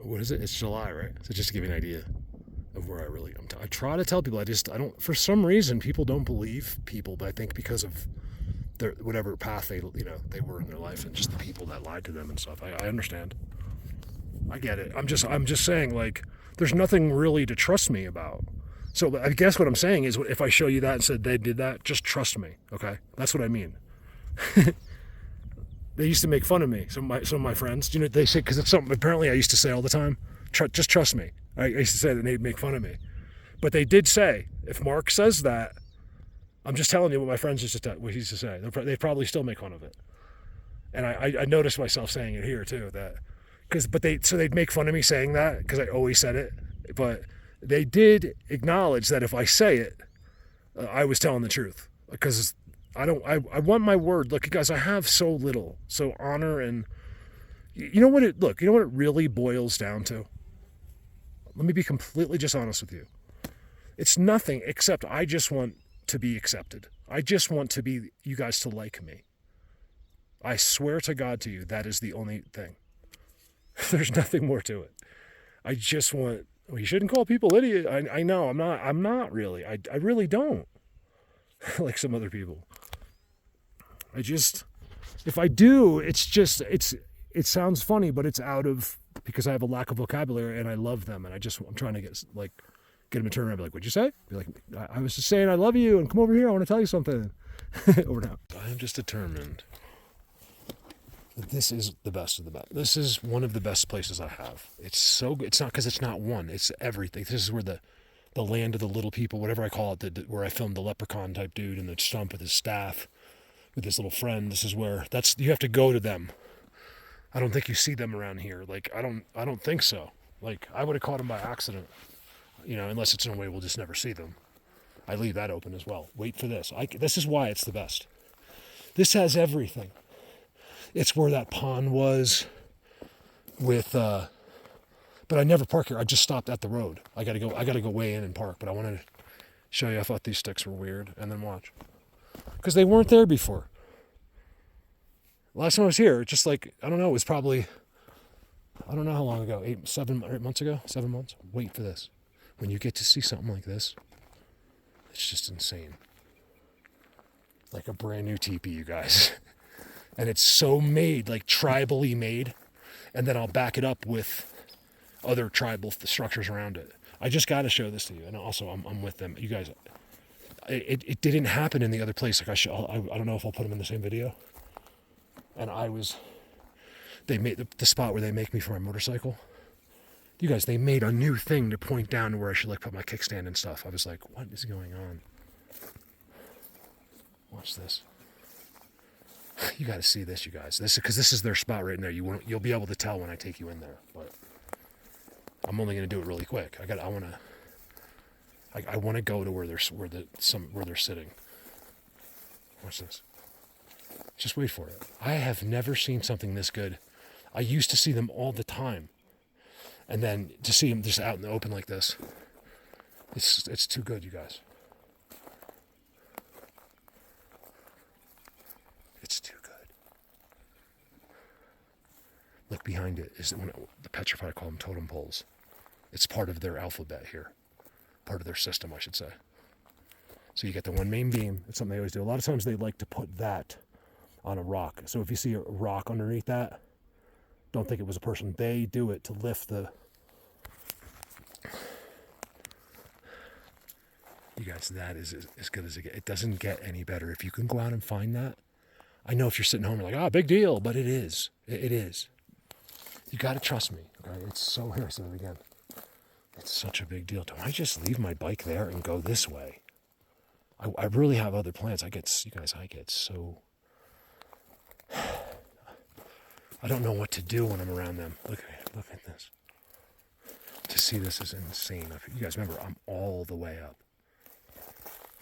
what is it? It's July, right? So just to give you an idea of where I really am. I try to tell people, I don't, for some reason, people don't believe people, but I think because of their, whatever path they were in their life and just the people that lied to them and stuff. I understand. I get it. I'm just saying, like, there's nothing really to trust me about. So I guess what I'm saying is, if I show you that and said they did that, just trust me, okay? That's what I mean. They used to make fun of me. Some of my friends, they say, because it's something apparently I used to say all the time. Just trust me. I used to say that, and they'd make fun of me. But they did say, if Mark says that, I'm just telling you what my friends used to say. They'd probably still make fun of it. And I noticed myself saying it here too. They'd make fun of me saying that because I always said it. But they did acknowledge that if I say it, I was telling the truth. Because I want my word. Look, guys, I have so little. So honor and you know what it really boils down to? Let me be completely just honest with you. It's nothing except I just want to be accepted. I just want you guys to like me. I swear to God to you, that is the only thing. There's nothing more to it. I just want, you shouldn't call people idiot. I know, I'm not really. I really don't. Like some other people. If I do, it sounds funny, but it's because I have a lack of vocabulary and I love them. And I'm trying to get them to turn around and be like, what'd you say? Be like, I was just saying I love you and come over here. I want to tell you something. Over now. I am just determined that this is the best of the best. This is one of the best places I have. It's so good. It's not because it's not one. It's everything. This is where the land of the little people, whatever I call it, where I filmed the leprechaun type dude in the stump with his staff, with his little friend. This is where you have to go to them. I don't think you see them around here. Like, I don't think so. Like, I would have caught them by accident, unless it's in a way we'll just never see them. I leave that open as well. Wait for this. This is why it's the best. This has everything. It's where that pond was with, but I never park here. I just stopped at the road. I gotta go way in and park, but I wanted to show you. I thought these sticks were weird, and then watch. Because they weren't there before. Last time I was here, just like, I don't know, it was probably, I don't know how long ago, 7 months ago, 7 months. Wait for this. When you get to see something like this, it's just insane. Like a brand new teepee, you guys. And it's so made, like tribally made. And then I'll back it up with other tribal structures around it. I just got to show this to you. And also, I'm with them. You guys, it didn't happen in the other place. Like I don't know if I'll put them in the same video. And they made the spot where they make me for my motorcycle. You guys, they made a new thing to point down to where I should put my kickstand and stuff. I was like, what is going on? Watch this. You got to see this, you guys. Because this is their spot right there. You'll be able to tell when I take you in there. But I'm only going to do it really quick. I want to go to where they're sitting. Watch this. Just wait for it. I have never seen something this good. I used to see them all the time. And then to see them just out in the open like this, it's too good, you guys. It's too good. Look behind it. The petrified, I call them totem poles. It's part of their alphabet here. Part of their system, I should say. So you get the one main beam. It's something they always do. A lot of times they like to put that on a rock. So if you see a rock underneath that, don't think it was a person. They do it to lift the... You guys, that is as good as it gets. It doesn't get any better. If you can go out and find that, I know if you're sitting home, you're like, big deal, but it is. It is. You got to trust me, okay? It's so, here, I said it again. It's such a big deal. Do I just leave my bike there and go this way? I really have other plans. I get so... I don't know what to do when I'm around them. Look at this. To see this is insane. You guys remember, I'm all the way up.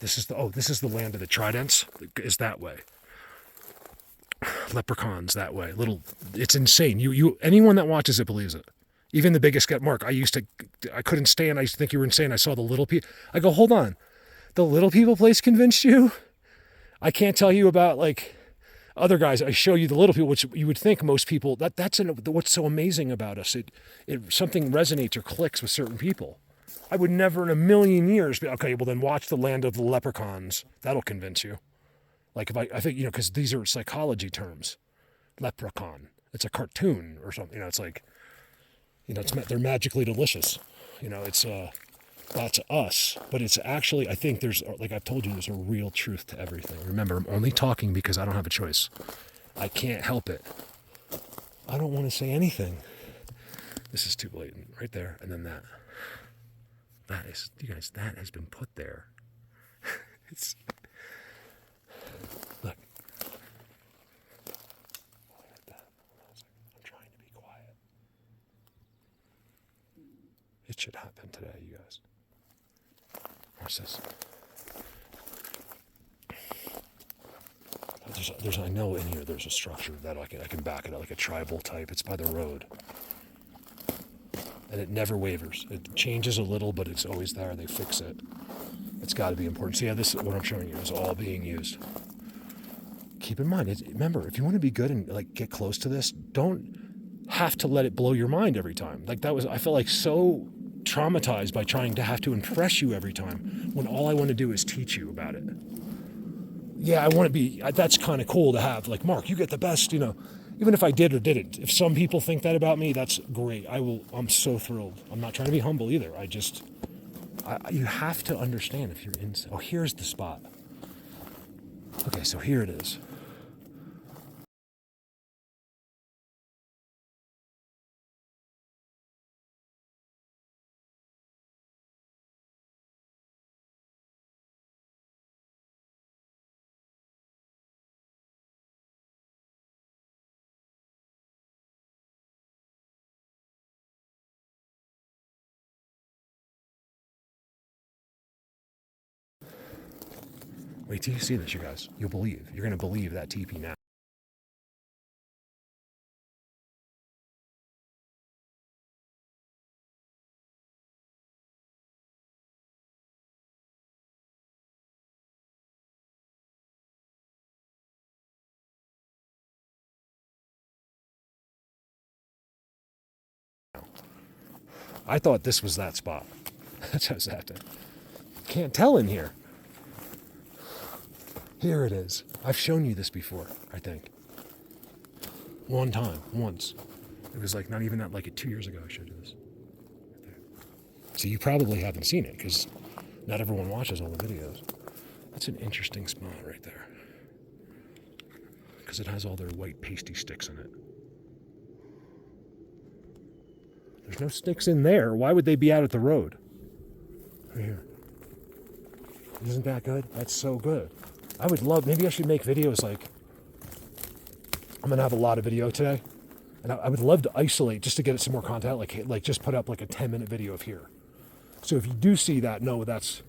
This is the land of the Tridents. Is that way. Leprechauns that way. It's insane. Anyone that watches it believes it. Even the biggest get Mark. I couldn't stand. I used to think you were insane. I saw the little people. I go, hold on. The little people place convinced you? I can't tell you about Other guys, I show you the little people, which you would think most people, what's so amazing about us. Something resonates or clicks with certain people. I would never in a million years be, okay, well then watch The Land of the Leprechauns. That'll convince you. Like I think, because these are psychology terms. Leprechaun. It's a cartoon or something. It's like, they're magically delicious. It's, that's us. But it's actually, I think there's, like I've told you, there's a real truth to everything. Remember, I'm only talking because I don't have a choice. I can't help it. I don't want to say anything. This is too blatant. Right there, and then that. That is, you guys, that has been put there. It's, look. I'm trying to be quiet. It should happen today, you guys. Watch this. I know in here there's a structure that I can back it up, like a tribal type. It's by the road. And it never wavers. It changes a little, but it's always there. They fix it. It's got to be important. So yeah, this what I'm showing you is all being used. Keep in mind, remember, if you want to be good and like get close to this, don't have to let it blow your mind every time. Like I felt like so traumatized by trying to have to impress you every time when all I want to do is teach you about it. Yeah, I want to be, that's kind of cool to have. Like, Mark, you get the best, even if I did or didn't. If some people think that about me, that's great. I'm so thrilled. I'm not trying to be humble either. You have to understand if you're in. Oh, here's the spot. Okay, so here it is. Wait till you see this, you guys. You'll believe. You're going to believe that TP now. I thought this was that spot. That's how it's happening. Can't tell in here. Here it is. I've shown you this before, I think. One time, once. It was like not even that, like 2 years ago I showed you this. Right there. So you probably haven't seen it because not everyone watches all the videos. That's an interesting spot right there. Because it has all their white pasty sticks in it. There's no sticks in there. Why would they be out at the road? Right here. Isn't that good? That's so good. I would love, maybe I should make videos like, I'm going to have a lot of video today. And I would love to isolate just to get some more content, like just put up like a 10-minute video of here. So if you do see that, no, that's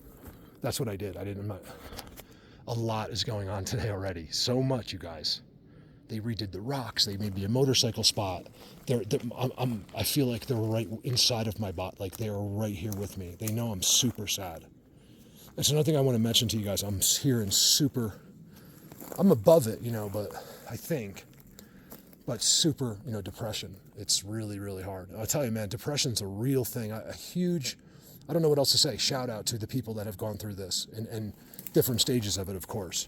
what I did. A lot is going on today already. So much, you guys. They redid the rocks. They made me a motorcycle spot. I feel like they're right inside of my bot. Like they are right here with me. They know I'm super sad. That's another thing I want to mention to you guys. I'm here in I'm above it, but I think, but super, depression. It's really, really hard. I'll tell you, man, depression's a real thing. I don't know what else to say. Shout out to the people that have gone through this and different stages of it, of course.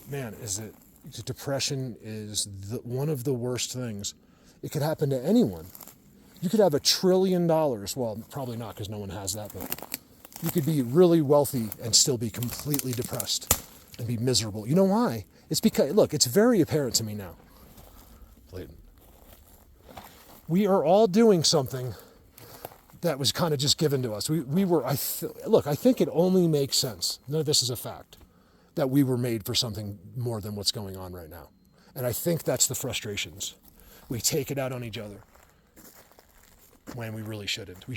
Man, depression is one of the worst things. It could happen to anyone. You could have $1 trillion. Well, probably not because no one has that, but you could be really wealthy and still be completely depressed and be miserable. You know why? It's because, look, it's very apparent to me now. We are all doing something that was kind of just given to us. I think it only makes sense. None of this is a fact. That we were made for something more than what's going on right now. And I think that's the frustrations. We take it out on each other when we really shouldn't. We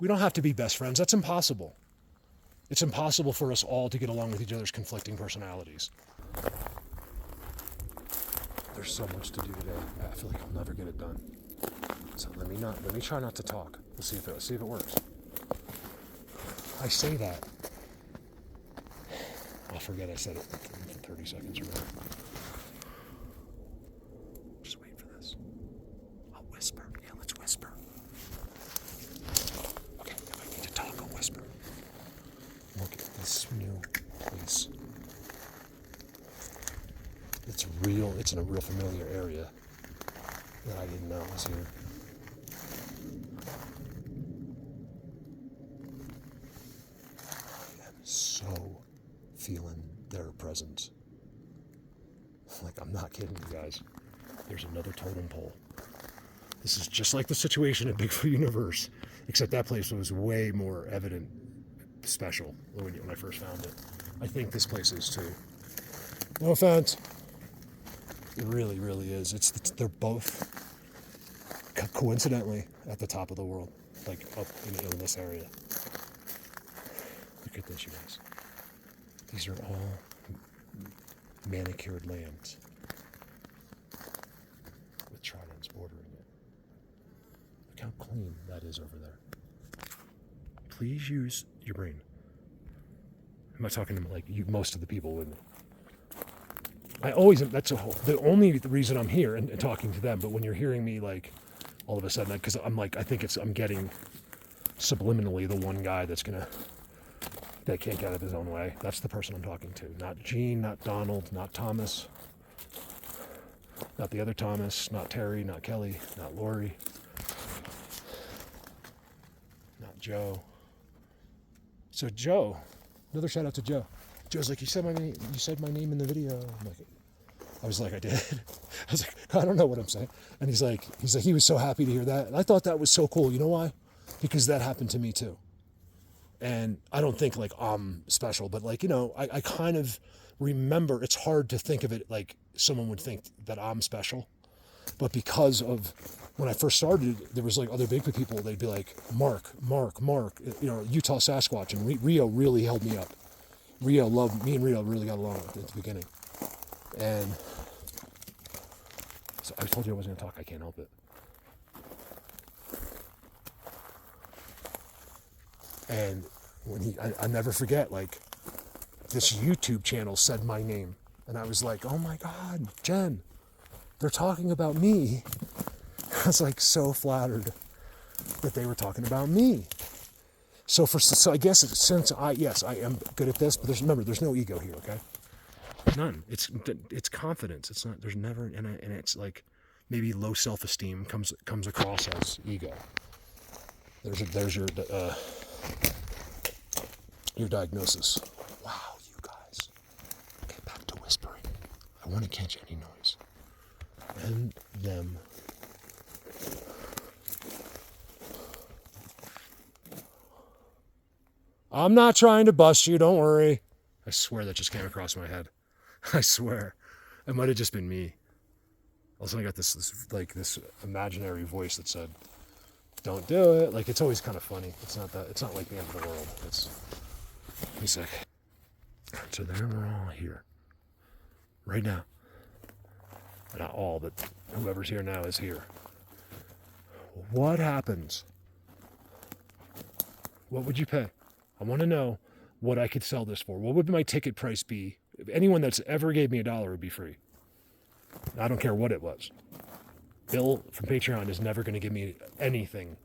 don't have to be best friends. That's impossible. It's impossible for us all to get along with each other's conflicting personalities. There's so much to do today. I feel like I'll never get it done. So let me try not to talk. We'll see if it works. I say that. I'll forget I said it in 30 seconds or more. Just wait for this. I'll whisper. Yeah, let's whisper. Okay, if I need to talk, I'll whisper. Look at this new place. It's real. It's in a real familiar area that I didn't know was here. I am so feeling their presence. Like, I'm not kidding you guys. There's another totem pole. This is just like the situation at Bigfoot Universe, except that place was way more evident, special when I first found it. I think this place is too. No offense. It really, really is. They're both coincidentally at the top of the world, like up in this area. Look at this, you guys. These are all manicured lands with tridents bordering it. Look how clean that is over there. Please use your brain. I'm not talking to like you, most of the people with me. The only reason I'm here and talking to them, but when you're hearing me like all of a sudden, because I'm getting subliminally the one guy that can't get out of his own way. That's the person I'm talking to. Not Gene, not Donald, not Thomas, not the other Thomas, not Terry, not Kelly, not Lori, not Joe. So Joe, another shout out to Joe. Joe's like, you said my name in the video. I was like, I did. I was like, I don't know what I'm saying. And he's like, he was so happy to hear that. And I thought that was so cool. You know why? Because that happened to me too. And I don't think like I'm special, but like, I kind of remember, it's hard to think of it like someone would think that I'm special. But because of when I first started, there was like other Bigfoot people, they'd be like, Mark, Utah Sasquatch. And Rio really held me up. Me and Rio really got along at the beginning. And so I told you I wasn't going to talk. I can't help it. And when I never forget, like, this YouTube channel said my name. And I was like, oh my God, Jen, they're talking about me. I was like so flattered that they were talking about me. So I guess since I am good at this, but there's no ego here, okay? None. It's confidence. It's not. There's never, and it's like maybe low self-esteem comes across as ego. There's your diagnosis. Wow, you guys. Okay, back to whispering. I want to catch any noise. And them. I'm not trying to bust you, don't worry. I swear that just came across my head. I swear. It might have just been me. Also, I got this imaginary voice that said, don't do it. Like, it's always kind of funny. It's not like the end of the world. Let me sec. So there we're all here. Right now. Not all, but whoever's here now is here. What happens? What would you pay? I want to know what I could sell this for. What would my ticket price be? If anyone that's ever gave me $1 would be free. I don't care what it was. Bill from Patreon is never going to give me anything.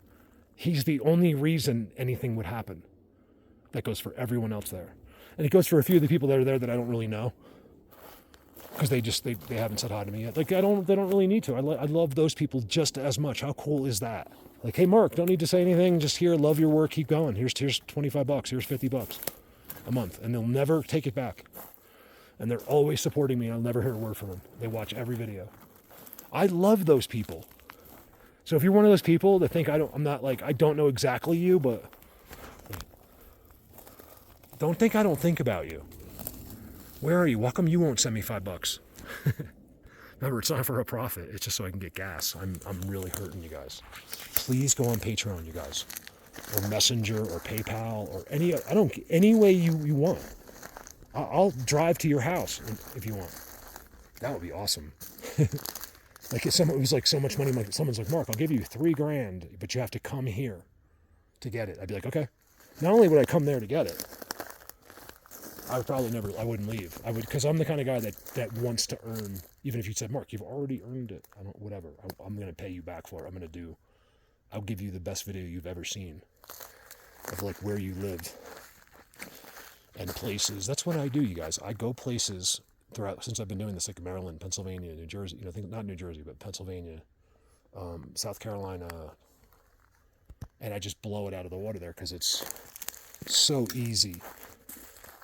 He's the only reason anything would happen. That goes for everyone else there. And it goes for a few of the people that are there that I don't really know. Because they haven't said hi to me yet. Like, they don't really need to. I love those people just as much. How cool is that? Like, hey, Mark, don't need to say anything. Just here, love your work, keep going. Here's $25, here's $50 a month. And they'll never take it back. And they're always supporting me. I'll never hear a word from them. They watch every video. I love those people. So if you're one of those people that think I don't know exactly you, but don't think I don't think about you. Where are you? How come you won't send me $5? Remember, it's not for a profit. It's just so I can get gas. I'm really hurting you guys. Please go on Patreon, you guys, or Messenger, or PayPal, or any way you want. I'll drive to your house if you want. That would be awesome. Like, if someone was like so much money, like someone's like, Mark, I'll give you $3,000, but you have to come here to get it. I'd be like, okay. Not only would I come there to get it, I would probably never, I wouldn't leave. I would, because I'm the kind of guy that wants to earn, even if you said, Mark, you've already earned it. I don't, whatever. I'm going to pay you back for it. I'll give you the best video you've ever seen of like where you live and places. That's what I do, you guys. I go places throughout, since I've been doing this, like Maryland, Pennsylvania, New Jersey, not New Jersey, but Pennsylvania, South Carolina, and I just blow it out of the water there because it's so easy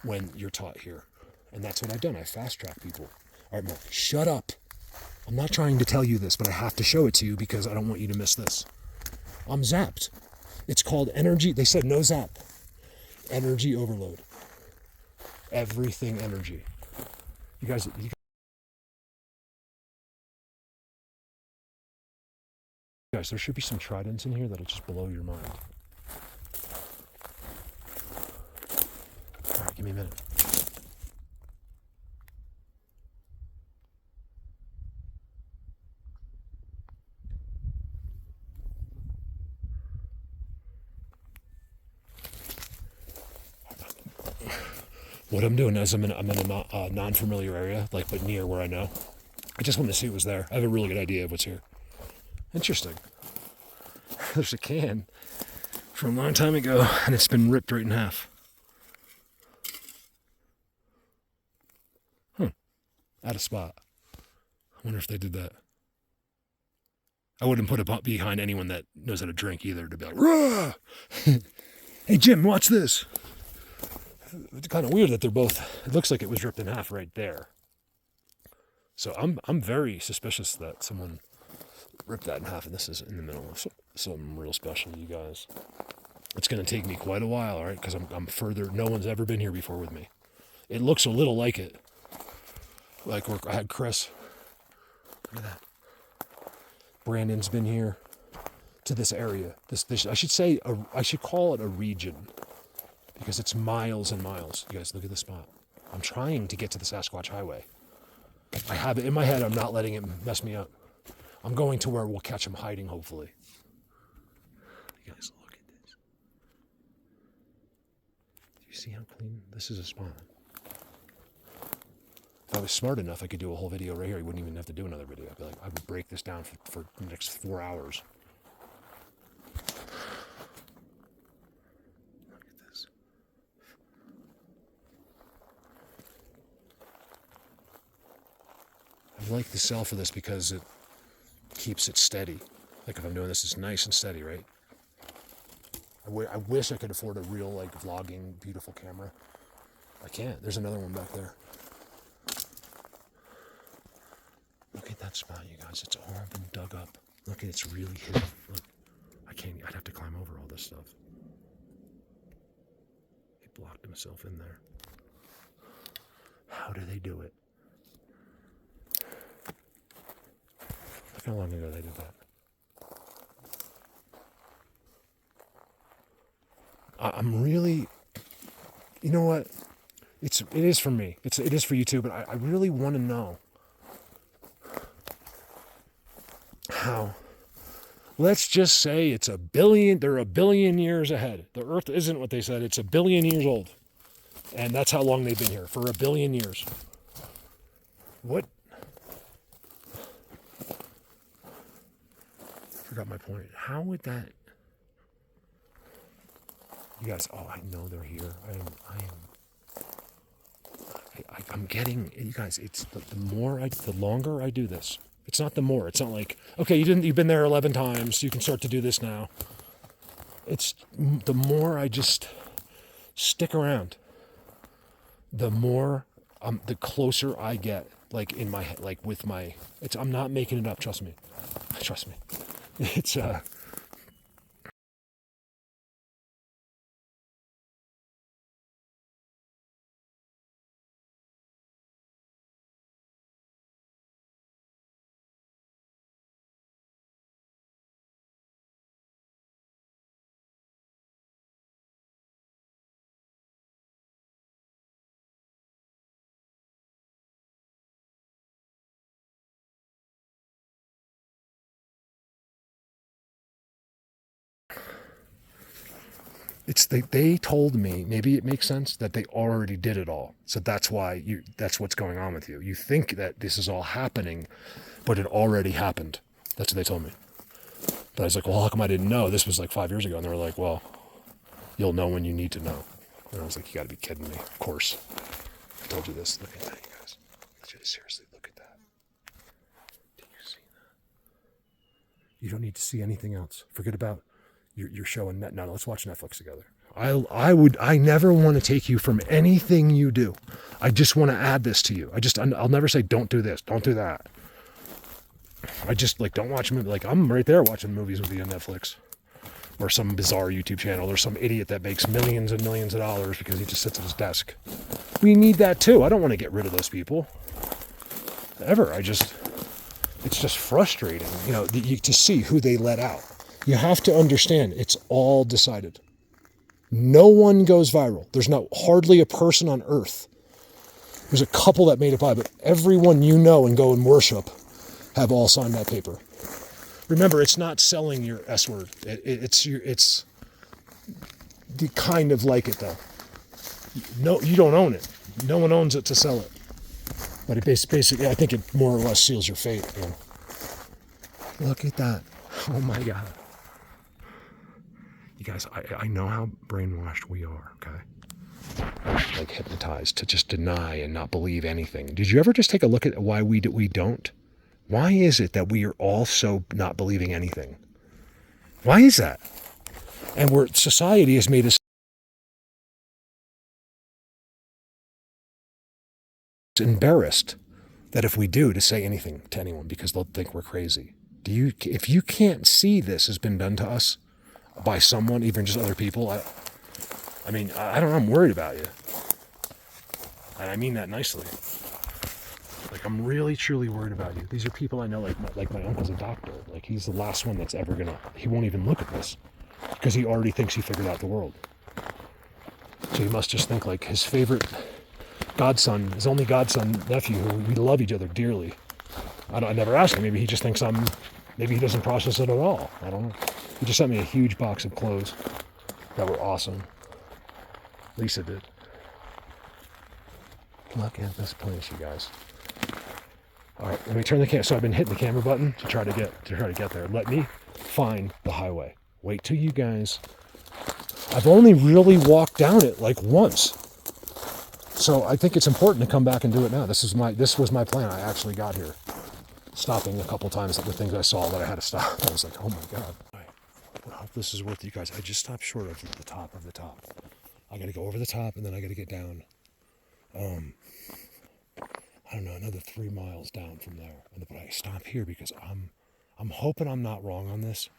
when you're taught here. And that's what I've done. I fast track people. All right, Mark, shut up. I'm not trying to tell you this, but I have to show it to you because I don't want you to miss this. I'm zapped. It's called energy. They said no zap. Energy overload. Everything energy. You guys, there should be some Tridents in here that'll just blow your mind. All right, give me a minute. What I'm doing is I'm in a non-familiar area, like but near where I know. I just wanted to see what was there. I have a really good idea of what's here. Interesting. There's a can from a long time ago, and it's been ripped right in half. Out of spot. I wonder if they did that. I wouldn't put it behind anyone that knows how to drink either to be like, rah! Hey Jim, watch this. It's kind of weird that they're both, it looks like it was ripped in half right there. So I'm very suspicious that someone ripped that in half and this is in the middle of something real special, you guys. It's going to take me quite a while, all right? Because I'm further, no one's ever been here before with me. It looks a little like it. Like I had Chris. Look at that. Brandon's been here to this area. This I should say, I should call it a region because it's miles and miles. You guys, look at this spot. I'm trying to get to the Sasquatch Highway. I have it in my head. I'm not letting it mess me up. I'm going to where we'll catch him hiding, hopefully. You guys, look at this. Do you see how clean? This is a spot. If I was smart enough, I could do a whole video right here. You wouldn't even have to do another video. I'd be like, I would break this down for the next 4 hours. Look at this. I like the cell for this because it keeps it steady. Like if I'm doing this, it's nice and steady, right? I wish I could afford a real like vlogging beautiful camera. I can't. There's another one back there. Look at that spot, you guys. It's all been dug up. Look, it's really hidden. Look, I can't. I'd have to climb over all this stuff. He blocked himself in there. How do they do it? Look how long ago they did that. I'm really, you know what? It is for me. It is for you too. But I really want to know how. Let's just say it's they're a billion years ahead. The Earth isn't what they said. It's a billion years old. And that's how long they've been here, for a billion years. What? I forgot my point. How would that... You guys, oh, I know they're here. I'm getting, you guys, it's the longer I do this, it's not the more, it's not like, okay, you've been there 11 times, you can start to do this now. It's the more I just stick around, the more, the closer I get, like in my, like with my, I'm not making it up, trust me. It's, They told me, maybe it makes sense, that they already did it all. So that's why that's what's going on with you. You think that this is all happening, but it already happened. That's what they told me. But I was like, well, how come I didn't know? This was like 5 years ago. And they were like, well, you'll know when you need to know. And I was like, you got to be kidding me. Of course. I told you this. Look at that, you guys. Seriously, look at that. Do you see that? You don't need to see anything else. Forget about your show and net. No, let's watch Netflix together. I never want to take you from anything you do. I just want to add this to you. I'll never say, don't do this, don't do that. I just like, don't watch movies. Like, I'm right there watching movies with you on Netflix or some bizarre YouTube channel or some idiot that makes millions and millions of dollars because he just sits at his desk. We need that too. I don't want to get rid of those people ever. It's just frustrating, to see who they let out. You have to understand, it's all decided. No one goes viral. There's hardly a person on earth. There's a couple that made it by, but everyone you know and go and worship have all signed that paper. Remember, it's not selling your S word. It's the kind of like it though. No, you don't own it. No one owns it to sell it. But it basically, I think it more or less seals your fate. Look at that. Oh my God. You guys, I know how brainwashed we are, okay? Like hypnotized to just deny and not believe anything. Did you ever just take a look at why we don't? Why is it that we are all so not believing anything? Why is that? And society has made us embarrassed that if we do, to say anything to anyone because they'll think we're crazy. If you can't see this has been done to us by someone, even just other people, I mean, I don't know, I'm worried about you. And I mean that nicely. Like, I'm really, truly worried about you. These are people I know, like my uncle's a doctor. Like, he's the last one that's ever he won't even look at this because he already thinks he figured out the world. So he must just think like his favorite godson, his only godson nephew, who we love each other dearly. I never asked him. Maybe he just thinks maybe he doesn't process it at all. I don't know. He just sent me a huge box of clothes that were awesome. Lisa did. Look at this place, you guys. All right, let me turn the camera. So I've been hitting the camera button to try to get there. Let me find the highway. Wait till you guys. I've only really walked down it like once. So I think it's important to come back and do it now. This was my plan. I actually got here. Stopping a couple times with things I saw that I had to stop. I was like, oh my God. I hope this is worth you guys. I just stopped short of the top of the top. I got to go over the top and then I got to get down. I don't know, another 3 miles down from there. But I stop here because I'm hoping I'm not wrong on this.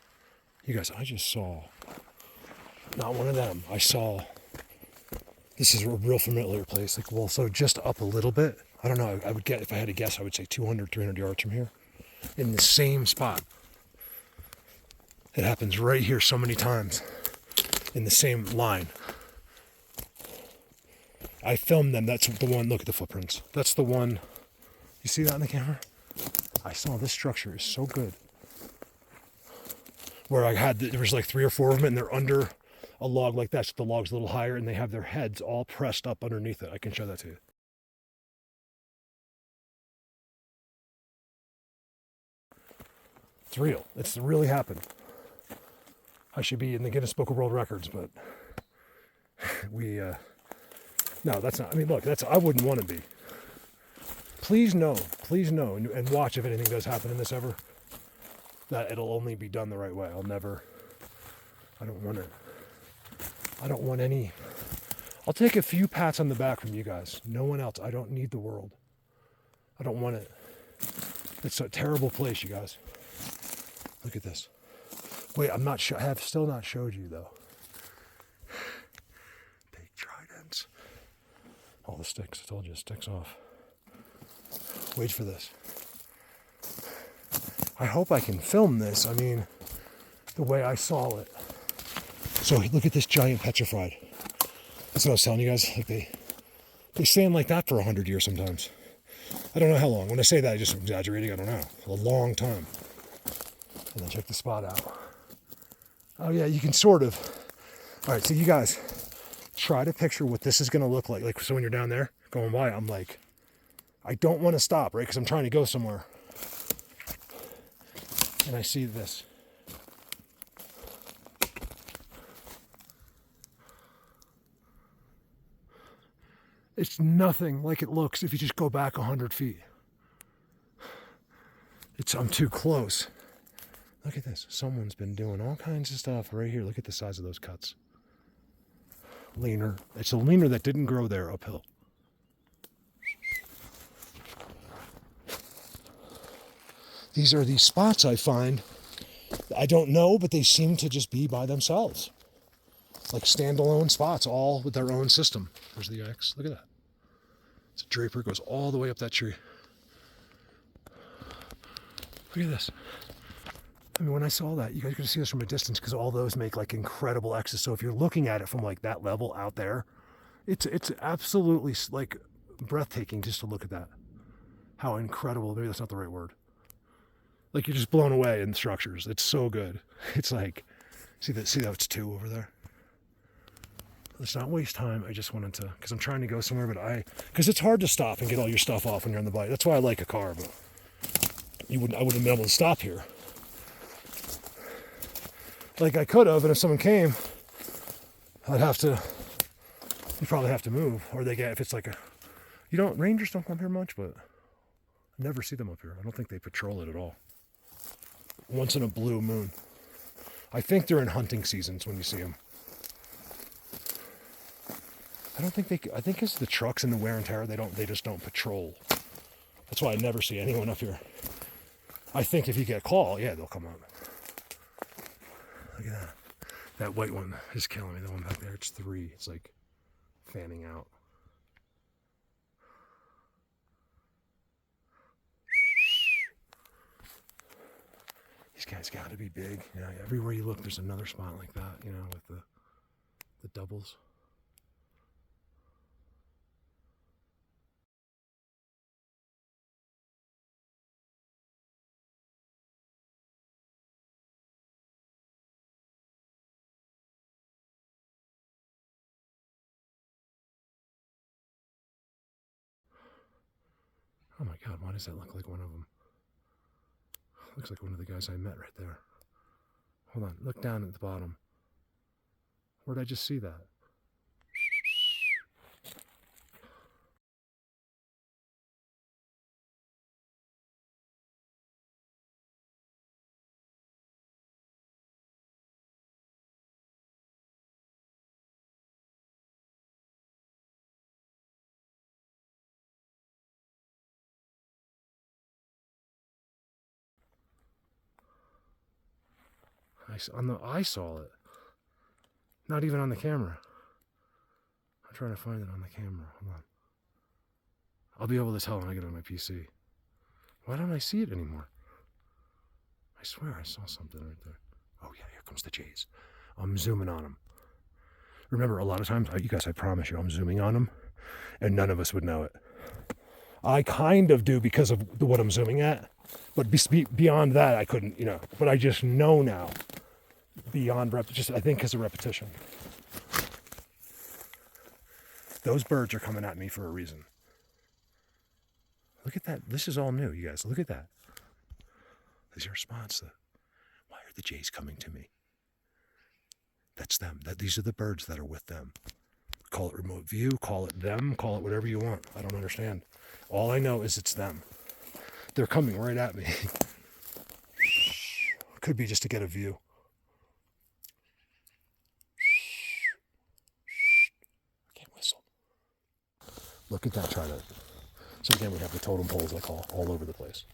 You guys, I just saw, not one of them. I saw, this is a real familiar place. Like, well, so just up a little bit. I don't know. I would get, if I had to guess, I would say 200, 300 yards from here. In the same spot. It happens right here so many times. In the same line. I filmed them. That's the one. Look at the footprints. That's the one. You see that on the camera? I saw this structure is so good. Where there was like 3 or 4 of them and they're under a log like that. So the log's a little higher and they have their heads all pressed up underneath it. I can show that to you. It's real. It's really happened. I should be in the Guinness Book of World Records, but no, that's not. I mean, look, I wouldn't want to be. Please know, and watch if anything does happen in this ever, that it'll only be done the right way. I don't want any. I'll take a few pats on the back from you guys. No one else. I don't need the world. I don't want it. It's a terrible place, you guys. Look at this. Wait, I'm not sure. I have still not showed you though. Big tridents. All the sticks. I told you, sticks off. Wait for this. I hope I can film this. I mean, the way I saw it. So look at this giant petrified. That's what I was telling you guys. Like they stand like that for 100 years sometimes. I don't know how long. When I say that, I'm just exaggerating. I don't know. A long time. And then check the spot out. Oh yeah, you can sort of. All right, so you guys try to picture what this is going to look like. Like, so when you're down there going by, I'm like, I don't want to stop, right? Because I'm trying to go somewhere. And I see this. It's nothing like it looks if you just go back 100 feet. I'm too close. Look at this. Someone's been doing all kinds of stuff right here. Look at the size of those cuts. Leaner. It's a leaner that didn't grow there uphill. These are these spots I find. I don't know, but they seem to just be by themselves. Like standalone spots, all with their own system. There's the X. Look at that. It's a draper, goes all the way up that tree. Look at this. I mean, when I saw that, you guys could see this from a distance because all those make like incredible X's. So if you're looking at it from like that level out there, it's absolutely like breathtaking just to look at that. How incredible. Maybe that's not the right word. Like you're just blown away in the structures. It's so good. It's like, see that it's 2 over there. Let's not waste time. I just wanted to, because I'm trying to go somewhere, because it's hard to stop and get all your stuff off when you're on the bike. That's why I like a car, but I wouldn't have been able to stop here. Like I could have, and if someone came, you'd probably have to move, or if it's like rangers don't come here much, but I never see them up here. I don't think they patrol it at all. Once in a blue moon. I think they're in hunting seasons when you see them. I think it's the trucks and the wear and tear, they just don't patrol. That's why I never see anyone up here. I think if you get a call, yeah, they'll come up. Look at that. That white one is killing me. The one back there, it's 3. It's like fanning out. These guys got to be big. You know, everywhere you look, there's another spot like that, you know, with the doubles. Oh my God, why does that look like one of them? Looks like one of the guys I met right there. Hold on, look down at the bottom. Where'd I just see that? I saw it. Not even on the camera. I'm trying to find it on the camera. Hold on. I'll be able to tell when I get on my PC. Why don't I see it anymore? I swear I saw something right there. Oh yeah, here comes the J's. I'm zooming on them. Remember, a lot of times, you guys, I promise you, I'm zooming on them, and none of us would know it. I kind of do because of what I'm zooming at, but beyond that, I couldn't, you know. But I just know now. Beyond I think because of repetition. Those birds are coming at me for a reason. Look at that. This is all new, you guys. Look at that. These are spots. Why are the Jays coming to me? That's them. These are the birds that are with them. Call it remote view, call it them, call it whatever you want. I don't understand. All I know is it's them. They're coming right at me. Could be just to get a view. Look at that Trident. So again, we have the totem poles, I call, all over the place.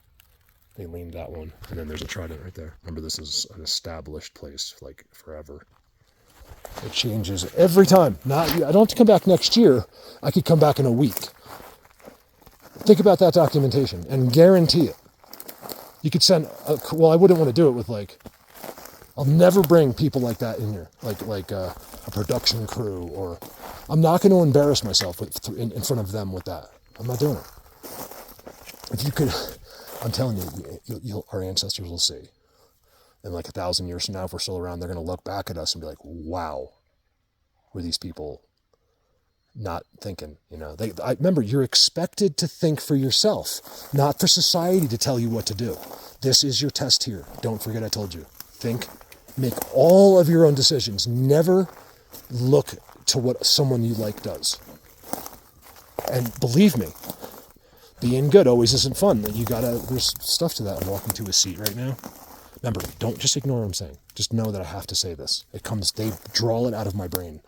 They leaned that one, and then there's a Trident right there. Remember, this is an established place, like forever. It changes every time. I don't have to come back next year. I could come back in a week. Think about that documentation and guarantee it. You could send, I wouldn't want to do it with I'll never bring people like that in here, like a production crew, or I'm not going to embarrass myself in front of them with that. I'm not doing it. If you could, I'm telling you, our ancestors will see. And 1,000 years from now, if we're still around, they're going to look back at us and be like, wow, were these people not thinking? Remember, you're expected to think for yourself, not for society to tell you what to do. This is your test here. Don't forget I told you. Think, make all of your own decisions. Never look to what someone you like does. And believe me, being good always isn't fun. There's stuff to that. I'm walking to a seat right now. Remember, don't just ignore what I'm saying. Just know that I have to say this. They draw it out of my brain.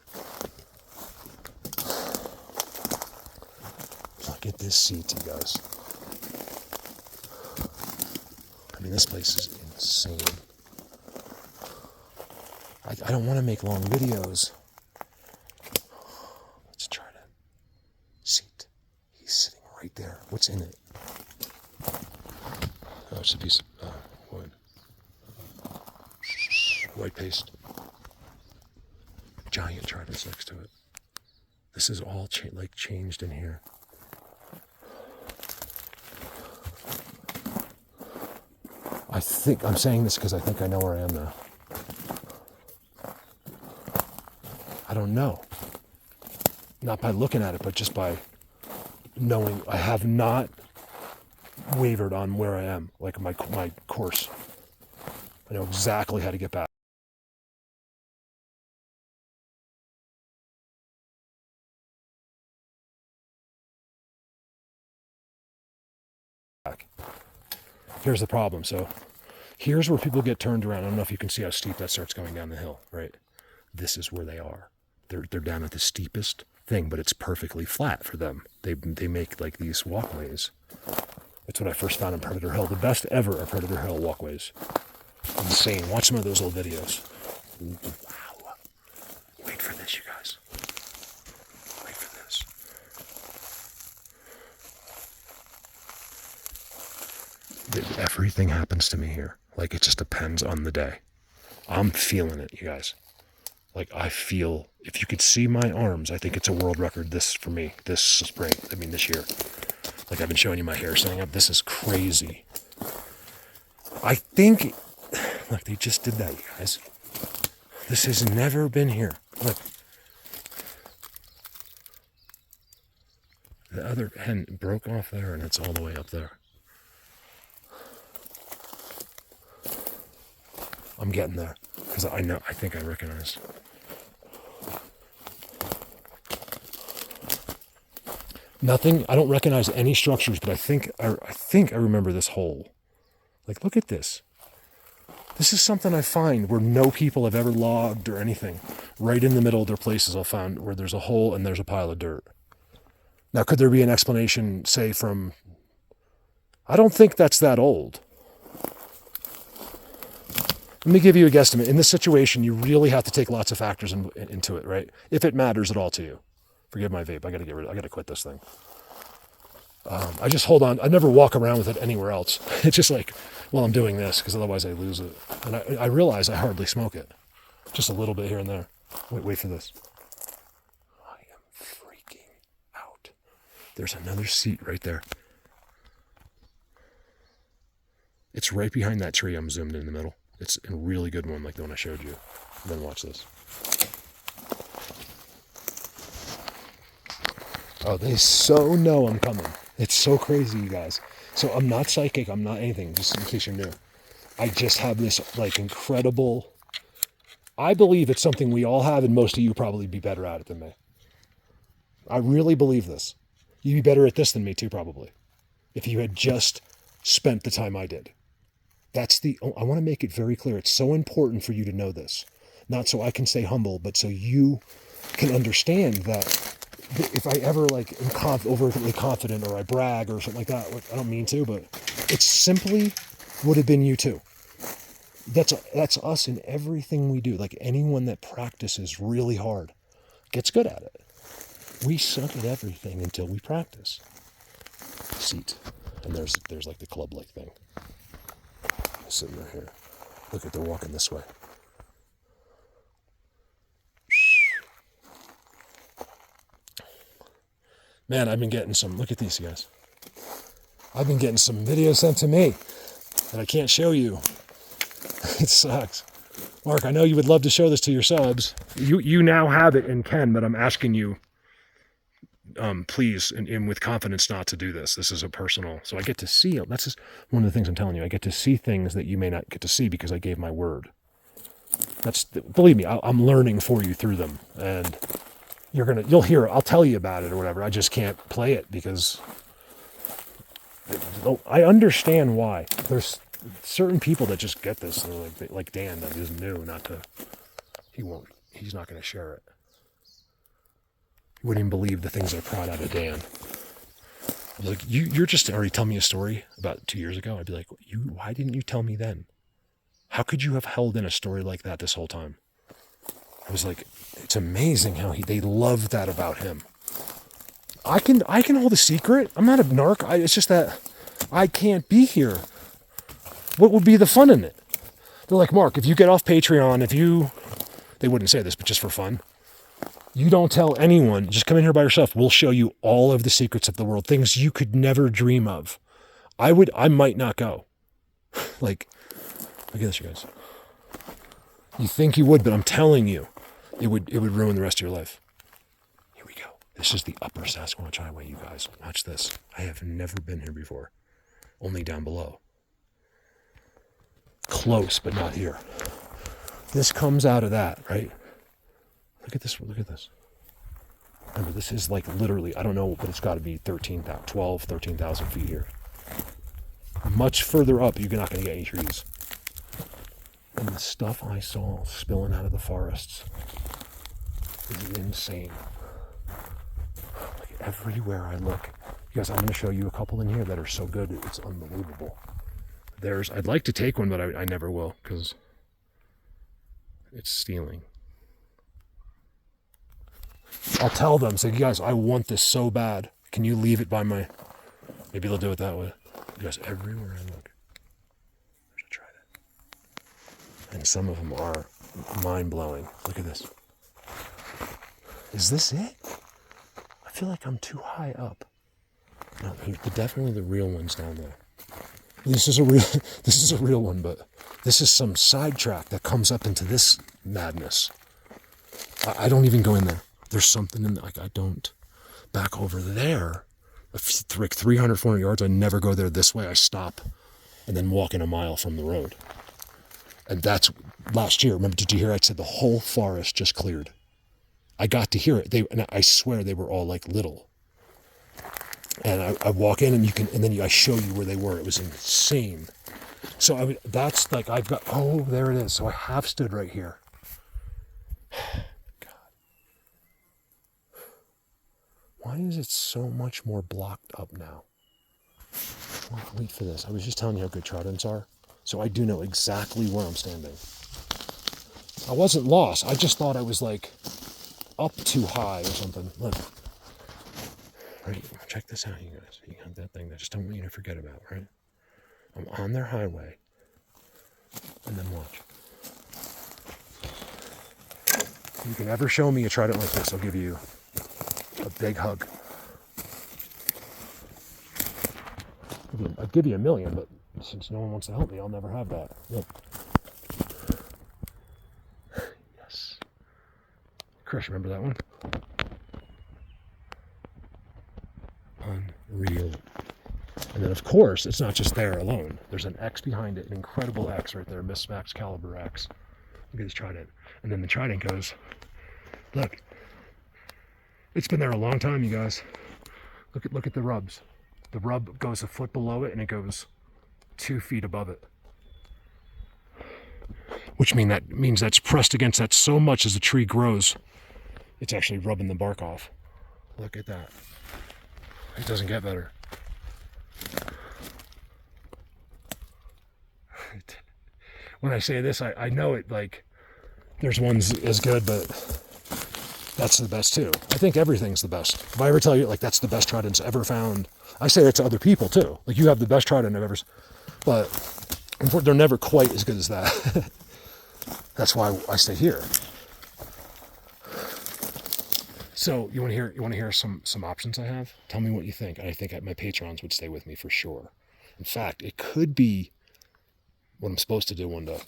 Look at this seat, you guys. I mean, this place is insane. I don't want to make long videos. Let's try to seat. He's sitting right there. What's in it? Oh, it's a piece of wood. White paste. Giant tridents next to it. This is all changed in here. I think I'm saying this because I think I know where I am now. I don't know. Not by looking at it, but just by knowing I have not wavered on where I am, like my course. I know exactly how to get back. Here's the problem. So here's where people get turned around. I don't know if you can see how steep that starts going down the hill, right? This is where they are. They're down at the steepest thing, but it's perfectly flat for them. They make like these walkways. That's what I first found in Predator Hill. The best ever are Predator Hill walkways. Insane. Watch some of those old videos. Wow. Wait for this, you guys. Wait for this. Everything happens to me here. Like, it just depends on the day. I'm feeling it, you guys. Like, I feel, if you could see my arms, I think it's a world record for me, this year. Like, I've been showing you my hair standing up. This is crazy. I think, look, they just did that, you guys. This has never been here. Look. The other hen broke off there, and it's all the way up there. I'm getting there, because I think I recognize. Nothing, I don't recognize any structures, but I think I remember this hole. Like, look at this. This is something I find where no people have ever logged or anything. Right in the middle of their places I'll find where there's a hole and there's a pile of dirt. Now, could there be an explanation, say, from... I don't think that's that old. Let me give you a guesstimate. In this situation, you really have to take lots of factors into it, right? If it matters at all to you. Forgive my vape. I got to quit this thing. I just hold on. I never walk around with it anywhere else. It's just like, well, I'm doing this because otherwise I lose it. And I realize I hardly smoke it. Just a little bit here and there. Wait for this. I am freaking out. There's another seat right there. It's right behind that tree I'm zoomed in the middle. It's a really good one, like the one I showed you. And then watch this. Oh, they so know I'm coming. It's so crazy, you guys. So I'm not psychic. I'm not anything, just in case you're new. I just have this, like, incredible... I believe it's something we all have, and most of you probably be better at it than me. I really believe this. You'd be better at this than me, too, probably. If you had just spent the time I did. I want to make it very clear. It's so important for you to know this. Not so I can stay humble, but so you can understand that if I ever am overly confident or I brag or something like that, I don't mean to, but it simply would have been you too. That's us in everything we do. Like, anyone that practices really hard gets good at it. We suck at everything until we practice. Seat. And there's like the club-like thing. Sitting right here. Look at, they're walking this way. Man, I've been getting some, look at these guys. I've been getting some videos sent to me that I can't show you. It sucks. Mark, I know you would love to show this to your subs. You now have it and can, but I'm asking you, please, and with confidence, not to do this. This is a personal, so I get to see it. That's just one of the things I'm telling you. I get to see things that you may not get to see because I gave my word. Believe me, I'm learning for you through them, and you'll hear it. I'll tell you about it or whatever. I just can't play it because I understand why. There's certain people that just get this. They're like Dan, that is new, he's not going to share it. You wouldn't even believe the things I prod out of Dan. I'm like, you're just already telling me a story about 2 years ago. I'd be like, why didn't you tell me then? How could you have held in a story like that this whole time? I was like, it's amazing how they love that about him. I can hold a secret. I'm not a narc. It's just that I can't be here. What would be the fun in it? They're like, Mark, if you get off Patreon, they wouldn't say this, but just for fun, you don't tell anyone, just come in here by yourself. We'll show you all of the secrets of the world, things you could never dream of. I might not go. Like, look at this, you guys. You think you would, but I'm telling you, it would ruin the rest of your life. Here we go. This is the Upper Sasquatch Highway, you guys. Watch this. I have never been here before. Only down below. Close, but not here. This comes out of that, right? Look at this. Look at this. Remember, this is like literally, I don't know, but it's got to be 13,000 feet here. Much further up, you're not going to get any trees. And the stuff I saw spilling out of the forests is insane. Like everywhere I look. You guys, I'm going to show you a couple in here that are so good, it's unbelievable. I'd like to take one, but I never will because it's stealing. I'll tell them, say, you guys, I want this so bad. Can you leave it by maybe they'll do it that way. You guys, everywhere I look, there's a Trident. And some of them are mind-blowing. Look at this. Is this it? I feel like I'm too high up. No, definitely the real one's down there. This is a real one, but this is some sidetrack that comes up into this madness. I don't even go in there. There's something in there, like I don't. Back over there, like 300, 400 yards, I never go there this way. I stop and then walk in a mile from the road. And that's last year. Remember, did you hear I said the whole forest just cleared? I got to hear it. And I swear they were all like little. And I walk in and I show you where they were. It was insane. So that's like there it is. So I have stood right here. God. Why is it so much more blocked up now? Wait for this. I was just telling you how good Tridents are. So I do know exactly where I'm standing. I wasn't lost. I just thought I was like up too high or something. Look. Right, check this out, you guys. You got that thing that I just don't want you to forget about, right? I'm on their highway. And then watch. If you can ever show me a Trident like this, I'll give you a big hug. I'd give you $1 million, but since no one wants to help me, I'll never have that. Look. Yes. Chris, remember that one? Unreal. And then, of course, it's not just there alone. There's an X behind it, an incredible X right there, Miss Max Caliber X. Look at this Trident. And then the Trident goes, look, it's been there a long time, you guys. Look at the rubs. The rub goes a foot below it, and it goes 2 feet above it. Which means that's pressed against that so much as the tree grows, it's actually rubbing the bark off. Look at that. It doesn't get better. When I say this, I know it, like, there's ones as good, but that's the best too. I think everything's the best. If I ever tell you, like, that's the best Trident's ever found, I say it to other people too. Like, you have the best Trident I've ever, but they're never quite as good as that. That's why I stay here. So you want to hear some options I have? Tell me what you think. And I think my patrons would stay with me for sure. In fact, it could be what I'm supposed to do one day.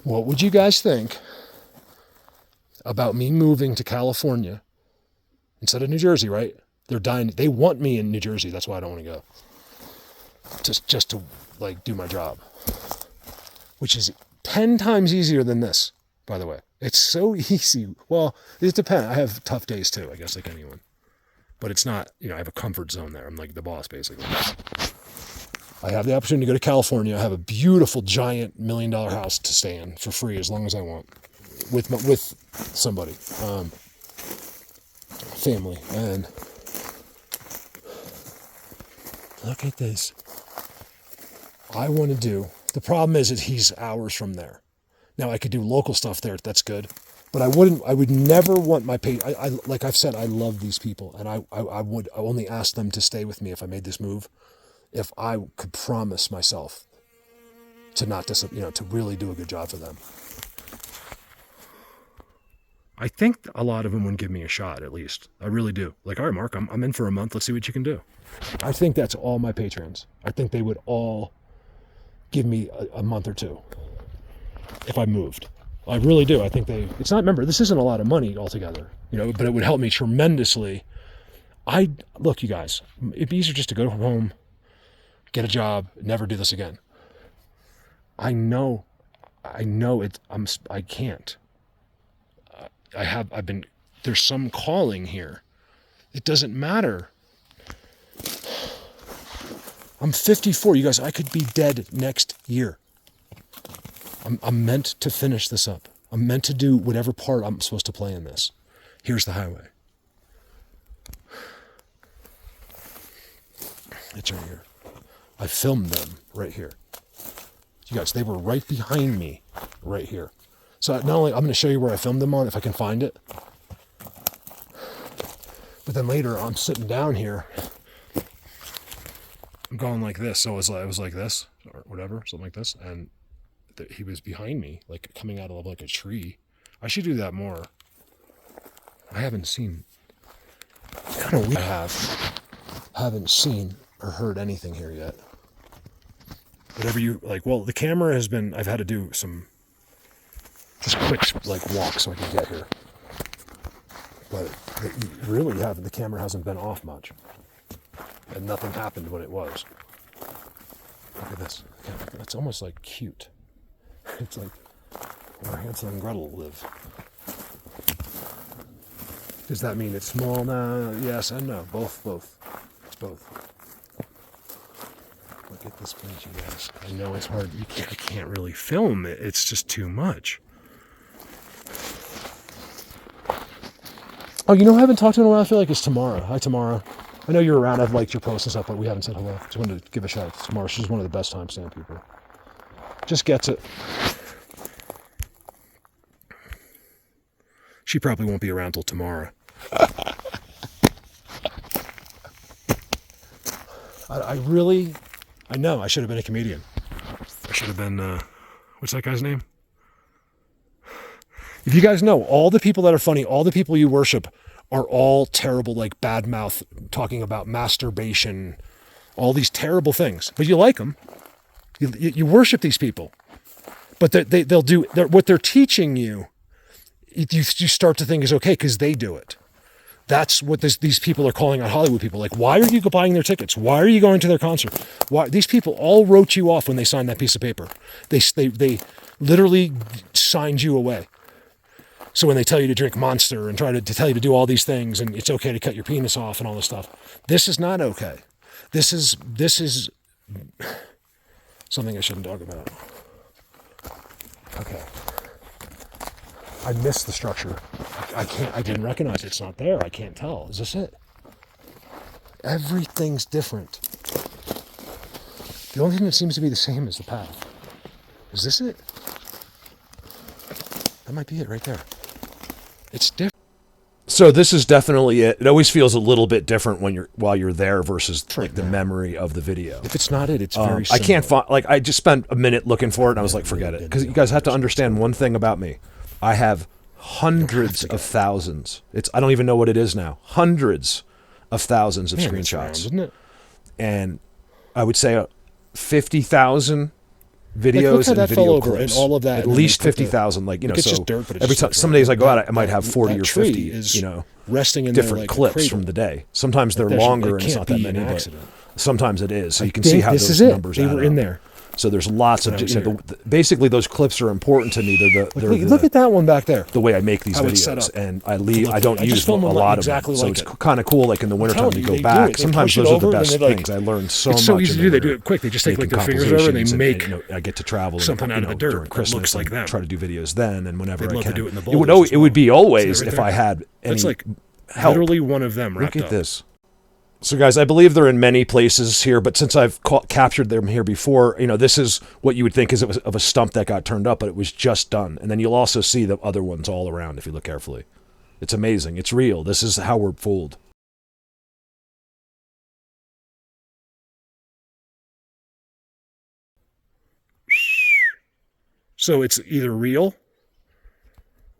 What would you guys think about me moving to California instead of New Jersey, right? They're dying. They want me in New Jersey. That's why I don't want to go. Just to like do my job, which is 10 times easier than this, by the way. It's so easy. Well, it depends. I have tough days too, I guess, like anyone. But it's not, I have a comfort zone there. I'm like the boss, basically. I have the opportunity to go to California. I have a beautiful, giant $1 million house to stay in for free as long as I want with somebody, family. And look at this. I want to do, the problem is that he's hours from there. Now I could do local stuff there. That's good. But I would never want my pay. Like I've said, I love these people, and I would only ask them to stay with me if I made this move, if I could promise myself to not to really do a good job for them. I think a lot of them would give me a shot, at least. I really do. Like, all right, Mark, I'm in for a month. Let's see what you can do. I think that's all my patrons. I think they would all give me a month or two if I moved. I really do. I think it's not, remember, this isn't a lot of money altogether, but it would help me tremendously. Look, you guys, it'd be easier just to go home, get a job, never do this again. I know I can't. There's some calling here. It doesn't matter. I'm 54, you guys, I could be dead next year. I'm meant to finish this up. I'm meant to do whatever part I'm supposed to play in this. Here's the highway. It's right here. I filmed them right here. You guys, they were right behind me right here. So not only, I'm going to show you where I filmed them on, if I can find it. But then later, I'm sitting down here. I'm going like this. So it was like this, or whatever, something like this. And he was behind me, like coming out of like a tree. I should do that more. I haven't seen, kind of weird. I haven't seen or heard anything here yet. Whatever you like. Well, the camera has been, I've had to do some just quick like walks so I can get here. But really the camera hasn't been off much. And nothing happened when it was. Look at this. It's almost like cute. It's like where Hansel and Gretel live. Does that mean it's small now? Yes and no. Both. It's both. Look at this place, you guys. I know it's hard. I can't really film it. It's just too much. Oh, I haven't talked to him in a while. I feel like it's Tamara. Hi, Tamara. I know you're around. I've liked your posts and stuff, but we haven't said hello. Just wanted to give a shout out to Tamara. She's one of the best timestamp people. Just gets it. She probably won't be around till tomorrow. I know I should have been a comedian. I should have been, what's that guy's name? If you guys know, all the people that are funny, all the people you worship are all terrible, like bad mouth, talking about masturbation, all these terrible things. But you like them. You worship these people. But they'll do, what they're teaching you, you start to think is okay because they do it. That's what these people are calling out Hollywood people. Like, why are you buying their tickets? Why are you going to their concert? Why? These people all wrote you off when they signed that piece of paper. They literally signed you away. So when they tell you to drink Monster and try to tell you to do all these things and it's okay to cut your penis off and all this stuff, this is not okay. This is something I shouldn't talk about. Okay. I missed the structure. I didn't recognize it. It's not there. I can't tell. Is this it? Everything's different. The only thing that seems to be the same is the path. Is this it? That might be it right there. It's different. So this is definitely it. It always feels a little bit different while you're there versus like the memory of the video. If it's not it, it's very similar. I can't find, I just spent a minute looking for it and I was like, forget it. Because you guys have to understand one thing about me. I have hundreds of thousands. I don't even know what it is now. Hundreds of thousands of screenshots. Isn't it? And I would say 50,000 videos how and that video fell over clips. and all of that, At and least then they put 50,000. Like, it's so just dirt, but it's every just time, like some dirt. days I go out, I might have 40 that or tree 50, is resting in different there like a clips cradle. from the day. Sometimes they're That longer and can't it's not that be many, an but accident. sometimes it is. So you can think see how this those is it. numbers They add were in up. there. So there's lots of, basically those clips are important to me. Look at that one back there. The way I make these How it's set videos, up. and I don't I just use a film them lot exactly of them. like So it's it. kind of cool, like in the wintertime, to you, go they do back. it. They Sometimes push it those are the over, and best they, like, things. I learned so much. It's so easy in to do. the They do winter, it quick. They just take like making their fingers over and they compositions, make and, I get to travel something and, out of the dirt during that Christmas looks like and them. try to do videos then and whenever They'd I love to can. do it in the It would boulders as it would be well. always See that if right I there? had any That's like help. literally one of them wrapped Look at up. this. So guys, I believe they're in many places here, but since I've captured them here before, this is what you would think is of a stump that got turned up, but it was just done. And then you'll also see the other ones all around if you look carefully. It's amazing. It's real. This is how we're fooled. So it's either real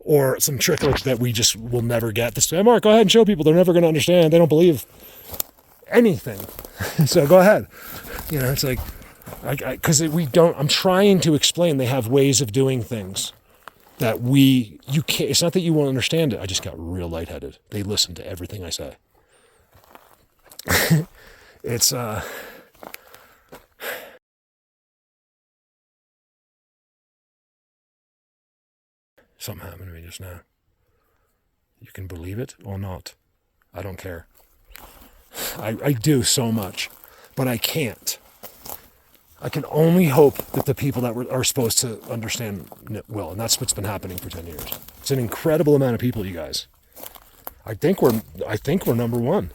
or some trick that we just will never get. This, hey, Mark, go ahead and show people. They're never going to understand. They don't believe anything. So go ahead. It's like, because we don't, I'm trying to explain they have ways of doing things that you can't, it's not that you won't understand it. I just got real lightheaded. They listen to everything I say. It's, something happened to me just now. You can believe it or not. I don't care. I do so much, but I can't. I can only hope that the people that are supposed to understand will, and that's what's been happening for 10 years. It's an incredible amount of people, you guys. I think we're number one.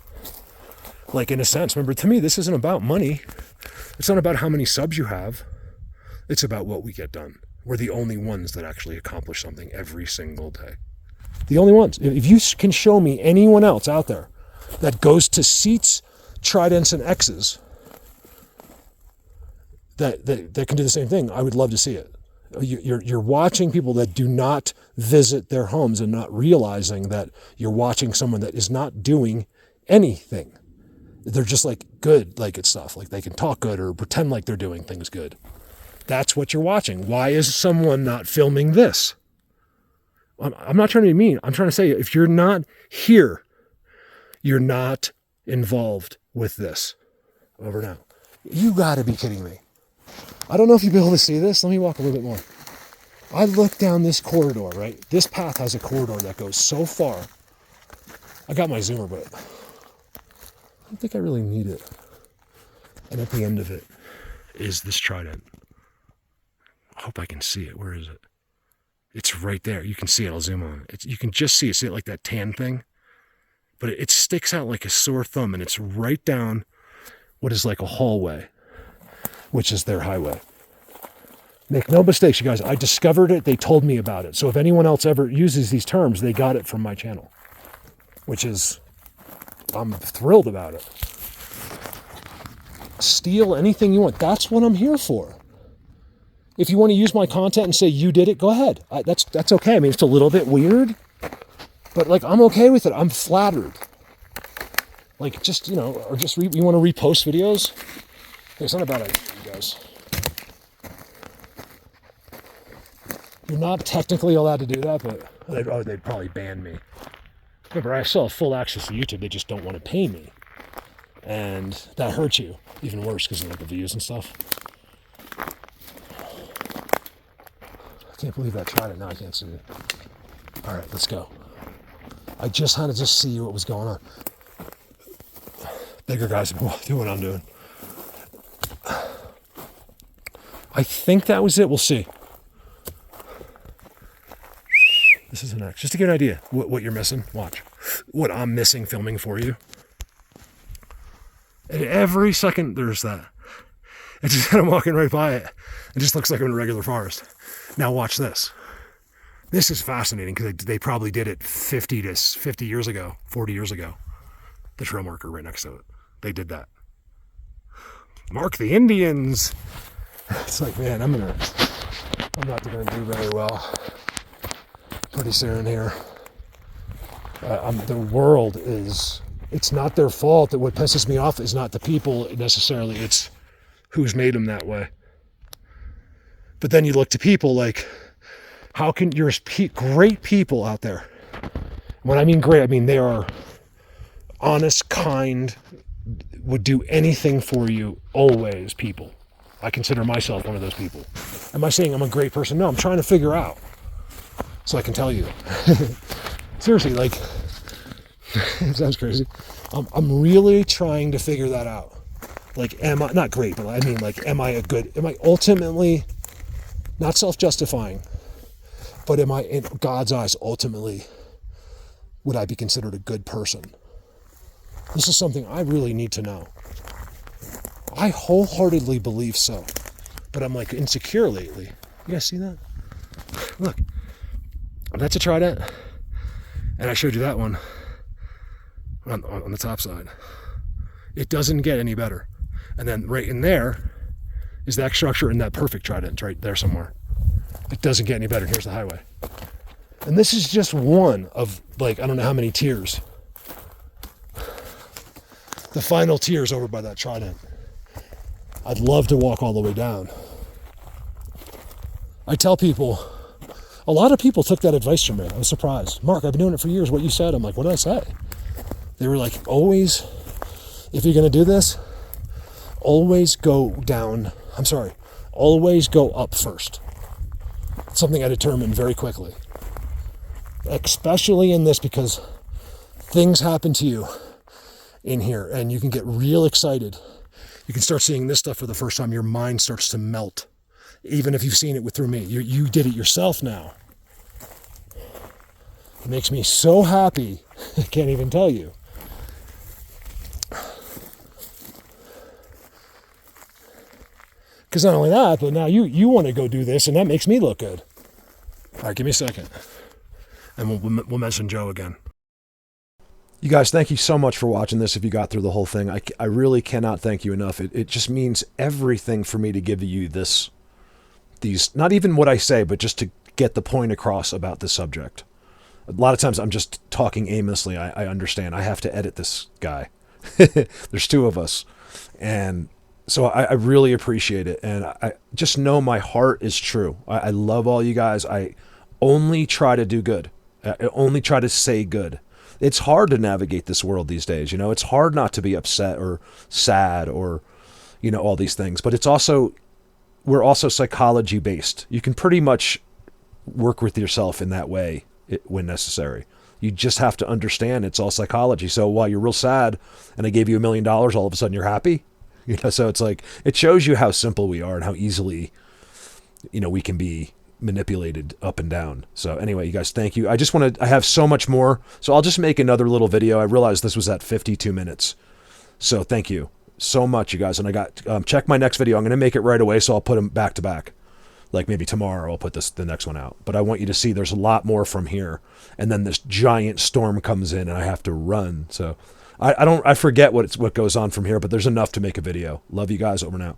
Like, in a sense, remember, to me, this isn't about money. It's not about how many subs you have. It's about what we get done. We're the only ones that actually accomplish something every single day. The only ones. If you can show me anyone else out there that goes to seats, Tridents, and X's that can do the same thing, I would love to see it. You're watching people that do not visit their homes and not realizing that you're watching someone that is not doing anything. They're just like good, like it's stuff. Like they can talk good or pretend like they're doing things good. That's what you're watching. Why is someone not filming this? I'm not trying to be mean. I'm trying to say, if you're not here, you're not involved with this. Over now. You gotta be kidding me. I don't know if you'll be able to see this. Let me walk a little bit more. I look down this corridor, right? This path has a corridor that goes so far. I got my zoomer, but I don't think I really need it. And at the end of it is this Trident. I hope I can see it. Where is it? It's right there. You can see it. I'll zoom on it. You can just see it. See it like that tan thing? But it sticks out like a sore thumb, and it's right down what is like a hallway, which is their highway. Make no mistakes, you guys. I discovered it. They told me about it. So if anyone else ever uses these terms, they got it from my channel, which is, I'm thrilled about it. Steal anything you want. That's what I'm here for. If you want to use my content and say you did it, go ahead. That's okay. I mean, it's a little bit weird, but like, I'm okay with it. I'm flattered. Like, just, or just you want to repost videos? Hey, it's not a bad idea, you guys. You're not technically allowed to do that, but they'd probably ban me. Remember, I still have full access to YouTube. They just don't want to pay me. And that hurts you even worse because of like the views and stuff. I can't believe that Trident. Now I can't see it. All right, let's go. I just had to see what was going on. Bigger guys do what I'm doing. I think that was it. We'll see. This is an X. Just to get an idea what you're missing. Watch. What I'm missing filming for you. And every second there's that. It's just kind of walking right by it. It just looks like I'm in a regular forest. Now watch this. This is fascinating because they probably did it 50 years ago, 40 years ago. The trail marker right next to it. They did that. Mark the Indians. It's like, man, I'm not going to do very well pretty soon here. The world is, it's not their fault. That what pisses me off is not the people necessarily, it's who's made them that way. But then you look to people like, how can there's great people out there? When I mean great, I mean they are honest, kind, would do anything for you, always people. I consider myself one of those people. Am I saying I'm a great person? No, I'm trying to figure out so I can tell you. Seriously, like, it sounds crazy. I'm really trying to figure that out. Like, am I, not great, but I mean, like, am I ultimately, not self-justifying, but am I, in God's eyes, ultimately, would I be considered a good person? This is something I really need to know. I wholeheartedly believe so, but I'm like insecure lately. You guys see that? Look, that's a Trident, and I showed you that one on the top side. It doesn't get any better. And then right in there is that structure in that perfect Trident right there somewhere. It doesn't get any better. Here's the highway. And this is just one of, like, I don't know how many tiers. The final tiers over by that Trident. I'd love to walk all the way down. I tell people, a lot of people took that advice from me. I was surprised. Mark, I've been doing it for years. What you said, I'm like, what did I say? They were like, always, if you're going to do this, always go down. I'm sorry, always go up first. It's something I determined very quickly. Especially in this, because things happen to you in here and you can get real excited. You can start seeing this stuff for the first time. Your mind starts to melt. Even if you've seen it through me. You did it yourself now. It makes me so happy. I can't even tell you. Because not only that, but now you want to go do this, and that makes me look good. All right, give me a second. And we'll mention Joe again. You guys, thank you so much for watching this if you got through the whole thing. I really cannot thank you enough. It just means everything for me to give you these, not even what I say, but just to get the point across about this subject. A lot of times I'm just talking aimlessly. I understand. I have to edit this guy. There's two of us. And so I really appreciate it. And I just know my heart is true. I love all you guys. I only try to do good. I only try to say good. It's hard to navigate this world these days. You know, it's hard not to be upset or sad or, you know, all these things. But it's also, we're also psychology based. You can pretty much work with yourself in that way when necessary. You just have to understand it's all psychology. So while you're real sad and I gave you $1 million, all of a sudden you're happy. You know, so it's like, it shows you how simple we are and how easily, you know, we can be manipulated up and down. So anyway, you guys, thank you. I have so much more. So I'll just make another little video. I realized this was at 52 minutes. So thank you so much, you guys. And I got, check my next video. I'm going to make it right away. So I'll put them back to back. Like maybe tomorrow I'll put the next one out. But I want you to see there's a lot more from here. And then this giant storm comes in and I have to run. So I forget what goes on from here, but there's enough to make a video. Love you guys. Over and out.